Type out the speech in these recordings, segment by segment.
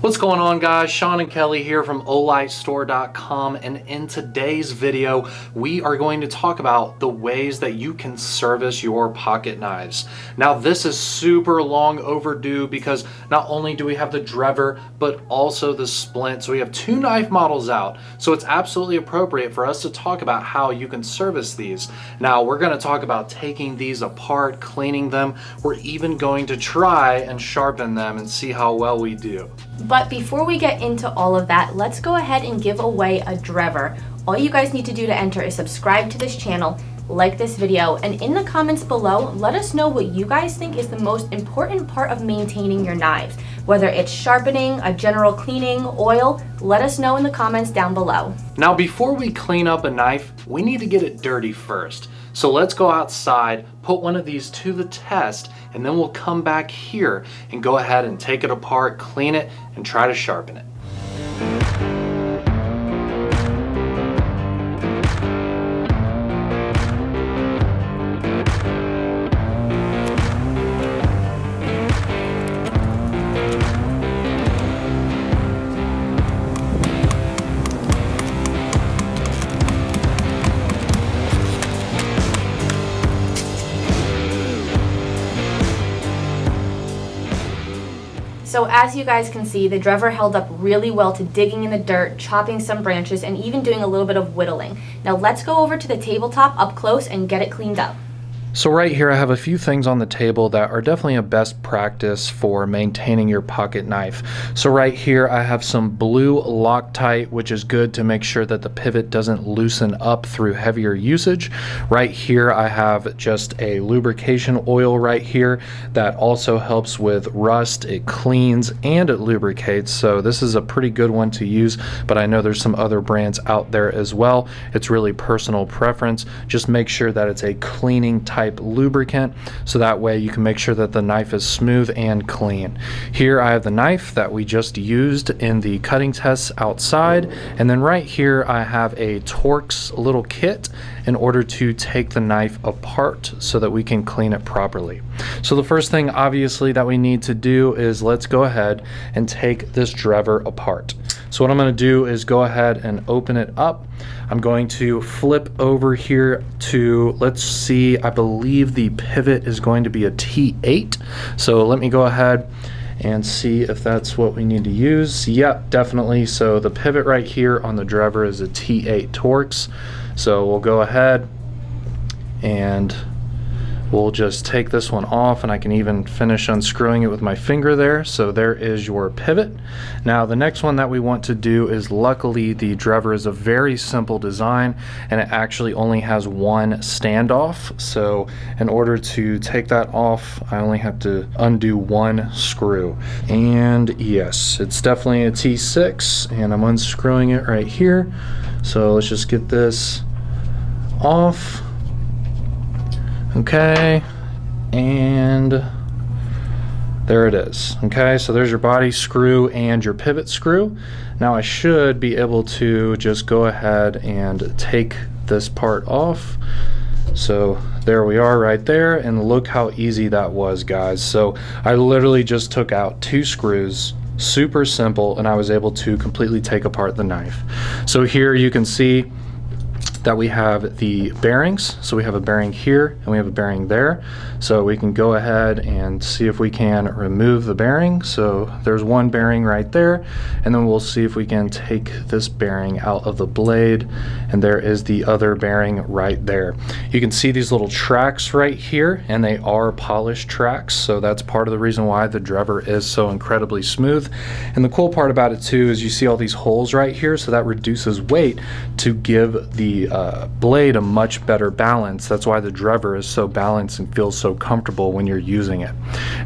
What's going on, guys? Sean and Kelly here from OlightStore.com, and in today's video we are going to talk about the ways that you can service your pocket knives. Now this is super long overdue because not only do we have the Drever but also the Splint, so we have two knife models out, so it's absolutely appropriate for us to talk about how you can service these. Now we're going to talk about taking these apart, cleaning them. We're even going to try and sharpen them and see how well we do. But before we get into all of that, let's go ahead and give away a Drever. All you guys need to do to enter is subscribe to this channel, like this video, and in the comments below, let us know what you guys think is the most important part of maintaining your knives. Whether it's sharpening, a general cleaning, oil, let us know in the comments down below. Now before we clean up a knife, we need to get it dirty first. So let's go outside, put one of these to the test, and then we'll come back here and go ahead and take it apart, clean it, and try to sharpen it. So as you guys can see, the Drever held up really well to digging in the dirt, chopping some branches, and even doing a little bit of whittling. Now let's go over to the tabletop up close and get it cleaned up. So right here I have a few things on the table that are definitely a best practice for maintaining your pocket knife. So right here I have some blue Loctite, which is good to make sure that the pivot doesn't loosen up through heavier usage. Right here I have just a lubrication oil right here that also helps with rust. It cleans and it lubricates, so this is a pretty good one to use, but I know there's some other brands out there as well. It's really personal preference. Just make sure that it's a cleaning type lubricant, so that way you can make sure that the knife is smooth and clean. Here I have the knife that we just used in the cutting tests outside, and then right here I have a Torx little kit in order to take the knife apart so that we can clean it properly. So the first thing obviously that we need to do is let's go ahead and take this Drever apart. So what I'm going to do is go ahead and open it up. I'm going to flip over here to, let's see, I believe the pivot is going to be a T8. So let me go ahead and see if that's what we need to use. Yep, definitely. So the pivot right here on the Drever is a T8 Torx. So we'll go ahead and we'll just take this one off, and I can even finish unscrewing it with my finger there. So there is your pivot. Now the next one that we want to do is, luckily the Drever is a very simple design and it actually only has one standoff. So in order to take that off, I only have to undo one screw. And yes, it's definitely a T6, and I'm unscrewing it right here. So let's just get this off. Okay, and there it is. Okay, so there's your body screw and your pivot screw. Now I should be able to just go ahead and take this part off. So there we are right there, and look how easy that was, guys. So I literally just took out two screws, super simple, and I was able to completely take apart the knife. So here you can see that we have the bearings. So we have a bearing here and we have a bearing there. So we can go ahead and see if we can remove the bearing. So there's one bearing right there, and then we'll see if we can take this bearing out of the blade, and there is the other bearing right there. You can see these little tracks right here, and they are polished tracks, so that's part of the reason why the Drever is so incredibly smooth. And the cool part about it too is you see all these holes right here, so that reduces weight to give the blade a much better balance. That's why the Drever is so balanced and feels so comfortable when you're using it.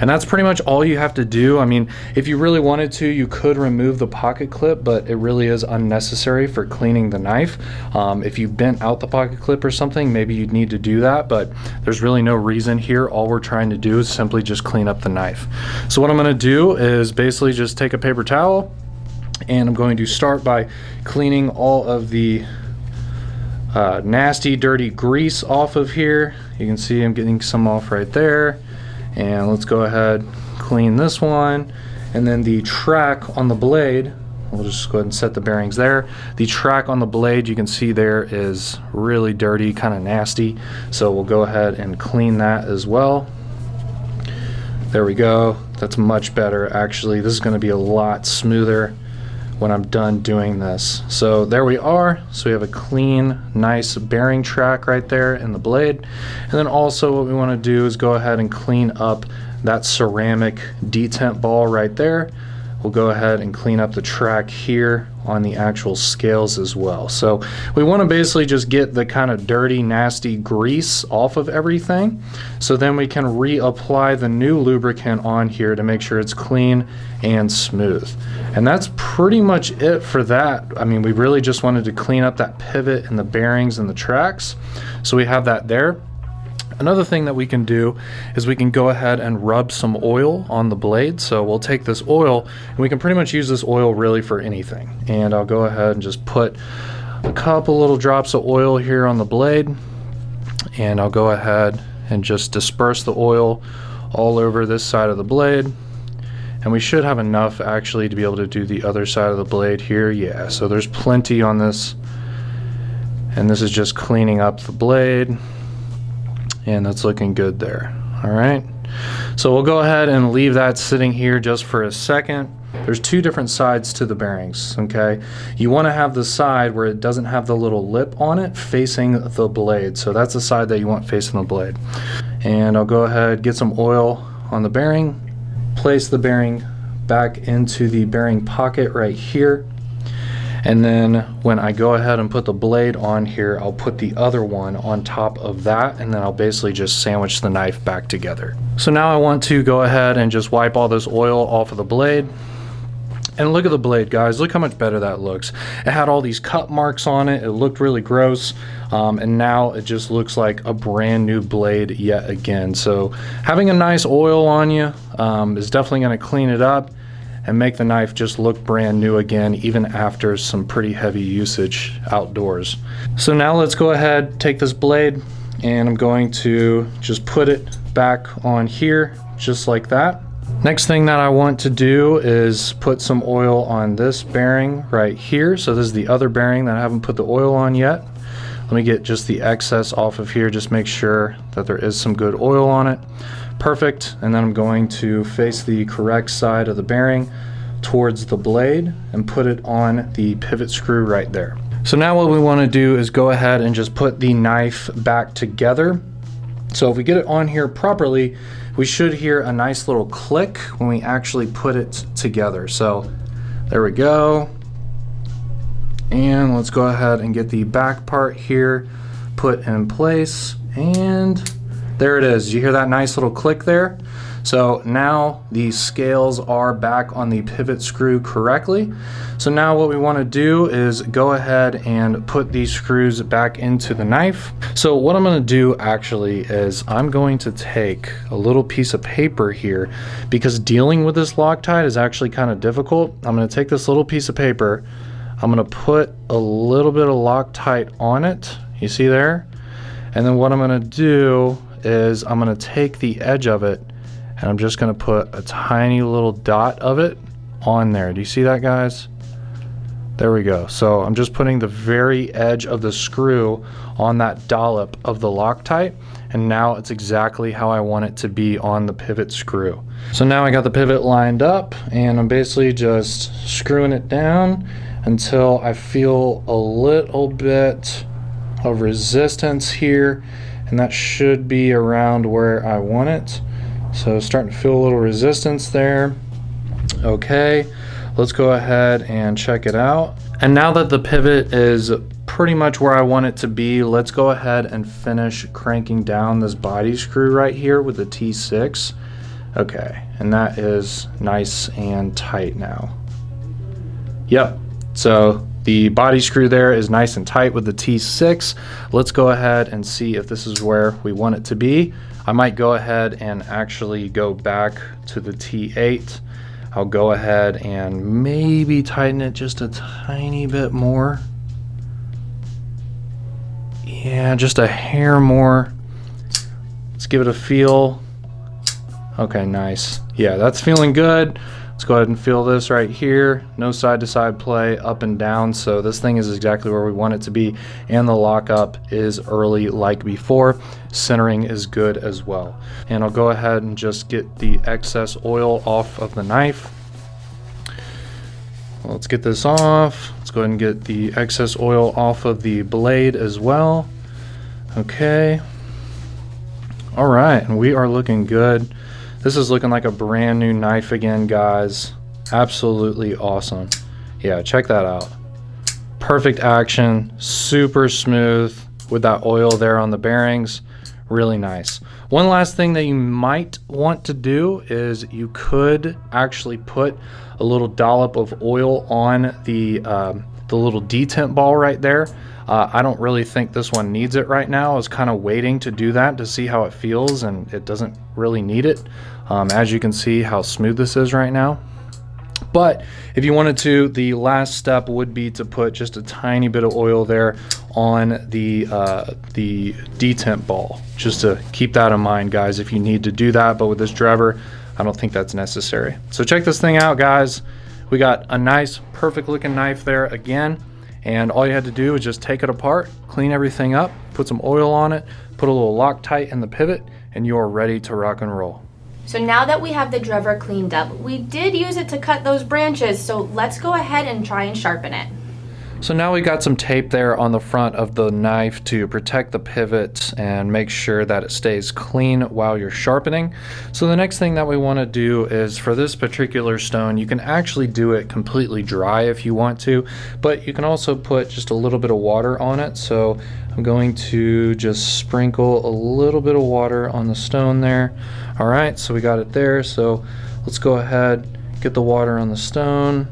And that's pretty much all you have to do. I mean, if you really wanted to, you could remove the pocket clip, but it really is unnecessary for cleaning the knife. If you bent out the pocket clip or something, maybe you'd need to do that, but there's really no reason here. All we're trying to do is simply just clean up the knife. So what I'm going to do is basically just take a paper towel, and I'm going to start by cleaning all of the nasty dirty grease off of here. You can see I'm getting some off right there, and let's go ahead clean this one, And then the track on the blade, we'll just go ahead and set the bearings there. The track on the blade, you can see there, is really dirty, kind of nasty. So we'll go ahead and clean that as well. There we go. That's much better, actually. This is going to be a lot smoother when I'm done doing this. So there we are. So we have a clean, nice bearing track right there in the blade. And then also what we want to do is go ahead and clean up that ceramic detent ball right there. We'll go ahead and clean up the track here on the actual scales as well. So we want to basically just get the kind of dirty, nasty grease off of everything. So then we can reapply the new lubricant on here to make sure it's clean and smooth. And that's pretty much it for that. I mean, we really just wanted to clean up that pivot and the bearings and the tracks. So we have that there. Another thing that we can do is we can go ahead and rub some oil on the blade. So we'll take this oil, and we can pretty much use this oil really for anything. And I'll go ahead and just put a couple little drops of oil here on the blade, and I'll go ahead and just disperse the oil all over this side of the blade. And we should have enough actually to be able to do the other side of the blade here. Yeah, so there's plenty on this, and this is just cleaning up the blade. And that's looking good there. All right, so we'll go ahead and leave that sitting here just for a second. There's two different sides to the bearings, okay? You want to have the side where it doesn't have the little lip on it facing the blade. So that's the side that you want facing the blade. And I'll go ahead, get some oil on the bearing, place the bearing back into the bearing pocket right here. And then when I go ahead and put the blade on here, I'll put the other one on top of that, and then I'll basically just sandwich the knife back together. So now I want to go ahead and just wipe all this oil off of the blade. And look at the blade, guys. Look how much better that looks. It had all these cut marks on it. It looked really gross. And now it just looks like a brand new blade yet again. So having a nice oil on you is definitely going to clean it up and make the knife just look brand new again, even after some pretty heavy usage outdoors. So now let's go ahead, take this blade, and I'm going to just put it back on here, just like that. Next thing that I want to do is put some oil on this bearing right here. So this is the other bearing that I haven't put the oil on yet. Let me get just the excess off of here, just make sure that there is some good oil on it. Perfect. And then I'm going to face the correct side of the bearing towards the blade and put it on the pivot screw right there. So now what we want to do is go ahead and just put the knife back together. So if we get it on here properly, we should hear a nice little click when we actually put it together. So there we go. And let's go ahead and get the back part here put in place, and there it is. You hear that nice little click there? So now the scales are back on the pivot screw correctly. So now what we want to do is go ahead and put these screws back into the knife. So what I'm going to do actually is I'm going to take a little piece of paper here, because dealing with this Loctite is actually kind of difficult. I'm going to take this little piece of paper, I'm going to put a little bit of Loctite on it. You see there? And then what I'm going to do is I'm going to take the edge of it, and I'm just going to put a tiny little dot of it on there. Do you see that, guys? There we go. So I'm just putting the very edge of the screw on that dollop of the Loctite, and now it's exactly how I want it to be on the pivot screw. So now I got the pivot lined up, and I'm basically just screwing it down until I feel a little bit of resistance here, and that should be around where I want it. So starting to feel a little resistance there. Okay, let's go ahead and check it out. And now that the pivot is pretty much where I want it to be, let's go ahead and finish cranking down this body screw right here with the T6. Okay, and that is nice and tight now. Yep, so the body screw there is nice and tight with the T6. Let's go ahead and see if this is where we want it to be. I might go ahead and actually go back to the T8. I'll go ahead and maybe tighten it just a tiny bit more. Yeah, just a hair more. Let's give it a feel. Okay, nice. Yeah, that's feeling good. Let's go ahead and feel this right here. No side to side play, up and down. So this thing is exactly where we want it to be. And the lockup is early like before. Centering is good as well. And I'll go ahead and just get the excess oil off of the knife. Well, let's get this off. Let's go ahead and get the excess oil off of the blade as well. Okay. All right, and we are looking good. This is looking like a brand new knife again, guys. Absolutely awesome. Yeah, check that out. Perfect action, super smooth with that oil there on the bearings. Really nice. One last thing that you might want to do is you could actually put a little dollop of oil on the little detent ball right there. I don't really think this one needs it right now. I was kind of waiting to do that to see how it feels, and it doesn't really need it. As you can see how smooth this is right now. But if you wanted to, the last step would be to put just a tiny bit of oil there on the detent ball, just to keep that in mind, guys, if you need to do that. But with this Drever, I don't think that's necessary. So check this thing out, guys. We got a nice, perfect looking knife there again. And all you had to do is just take it apart, clean everything up, put some oil on it, put a little Loctite in the pivot, and you are ready to rock and roll. So now that we have the Drever cleaned up, we did use it to cut those branches, so let's go ahead and try and sharpen it. So now we got some tape there on the front of the knife to protect the pivot and make sure that it stays clean while you're sharpening. So the next thing that we want to do is, for this particular stone, you can actually do it completely dry if you want to, but you can also put just a little bit of water on it. So I'm going to just sprinkle a little bit of water on the stone there. All right, so we got it there. So let's go ahead, get the water on the stone.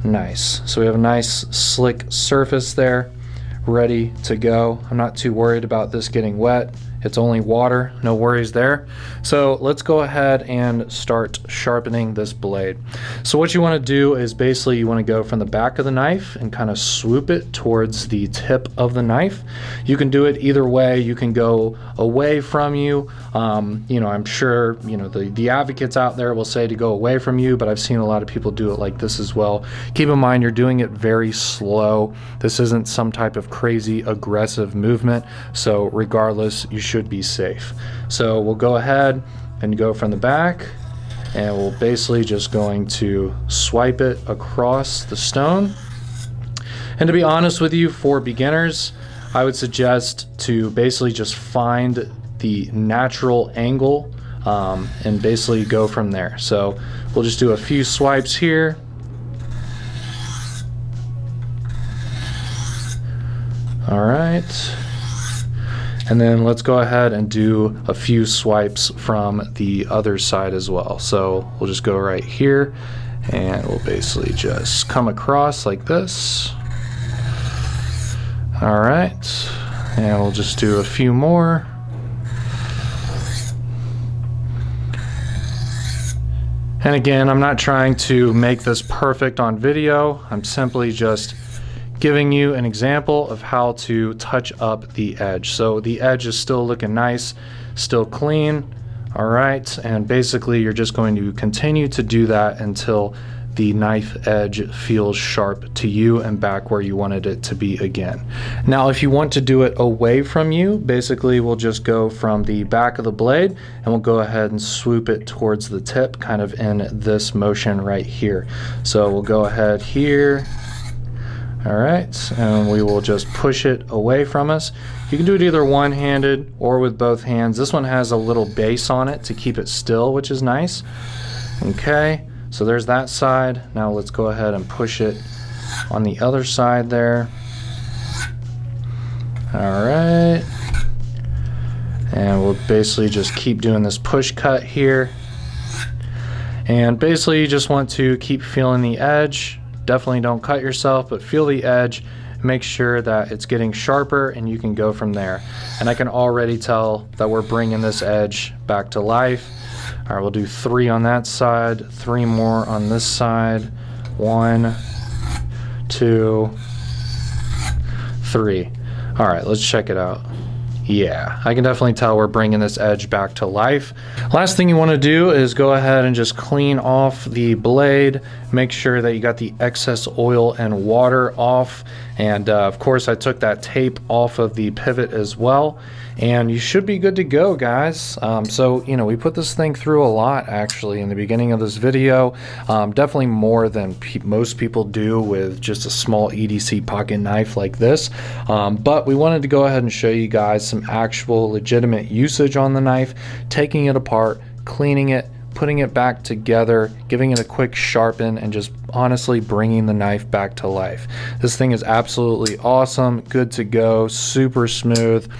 Nice. So we have a nice slick surface there, ready to go. I'm not too worried about this getting wet. It's only water, no worries there. So let's go ahead and start sharpening this blade. So what you want to do is basically you want to go from the back of the knife and kind of swoop it towards the tip of the knife. You can do it either way. You can go away from you. I'm sure the advocates out there will say to go away from you, but I've seen a lot of people do it like this as well. Keep in mind you're doing it very slow. This isn't some type of crazy aggressive movement. So regardless, you should be safe. So we'll go ahead and go from the back, and we'll basically just going to swipe it across the stone. And to be honest with you, for beginners, I would suggest to basically just find the natural angle and basically go from there. So we'll just do a few swipes here. All right. And then let's go ahead and do a few swipes from the other side as well. So we'll just go right here, and we'll basically just come across like this. All right, and we'll just do a few more. And again, I'm not trying to make this perfect on video. I'm simply just giving you an example of how to touch up the edge. So the edge is still looking nice, still clean. All right, and basically you're just going to continue to do that until the knife edge feels sharp to you and back where you wanted it to be again. Now if you want to do it away from you, basically we'll just go from the back of the blade and we'll go ahead and swoop it towards the tip, kind of in this motion right here. So we'll go ahead here. All right, and we will just push it away from us. You can do it either one-handed or with both hands. This one has a little base on it to keep it still, which is nice. Okay, so there's that side. Now let's go ahead and push it on the other side there. All right, and we'll basically just keep doing this push cut here. And basically you just want to keep feeling the edge. Definitely don't cut yourself, but feel the edge, make sure that it's getting sharper, and you can go from there. And I can already tell that we're bringing this edge back to life. All right, we'll do 3 on that side, 3 more on this side. 1, 2, 3. All right, let's check it out. Yeah, I can definitely tell we're bringing this edge back to life. Last thing you want to do is go ahead and just clean off the blade. Make sure that you got the excess oil and water off. And of course, I took that tape off of the pivot as well. And you should be good to go, guys. So, you know, we put this thing through a lot actually in the beginning of this video. Definitely more than most people do with just a small EDC pocket knife like this. But we wanted to go ahead and show you guys some actual legitimate usage on the knife, taking it apart, cleaning it, putting it back together, giving it a quick sharpen, and just honestly bringing the knife back to life. This thing is absolutely awesome, good to go, super smooth.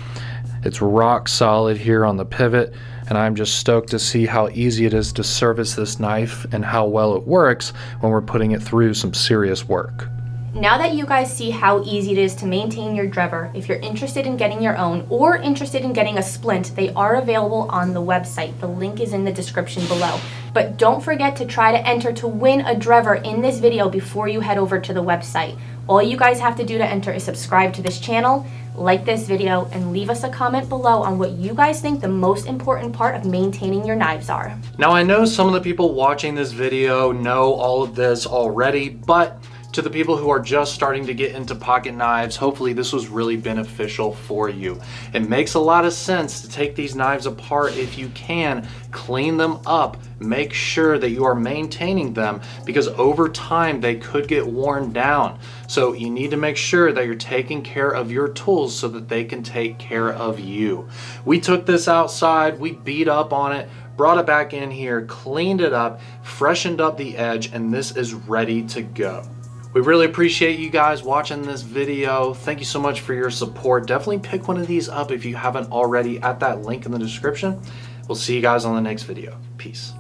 It's rock solid here on the pivot, and I'm just stoked to see how easy it is to service this knife and how well it works when we're putting it through some serious work. Now that you guys see how easy it is to maintain your Drever, if you're interested in getting your own or interested in getting a splint, they are available on the website. The link is in the description below. But don't forget to try to enter to win a Drever in this video before you head over to the website. All you guys have to do to enter is subscribe to this channel, like this video, and leave us a comment below on what you guys think the most important part of maintaining your knives are. Now, I know some of the people watching this video know all of this already, but to the people who are just starting to get into pocket knives, hopefully this was really beneficial for you. It makes a lot of sense to take these knives apart if you can, clean them up, make sure that you are maintaining them, because over time they could get worn down. So you need to make sure that you're taking care of your tools so that they can take care of you. We took this outside, we beat up on it, brought it back in here, cleaned it up, freshened up the edge, and this is ready to go. We really appreciate you guys watching this video. Thank you so much for your support. Definitely pick one of these up if you haven't already at that link in the description. We'll see you guys on the next video. Peace.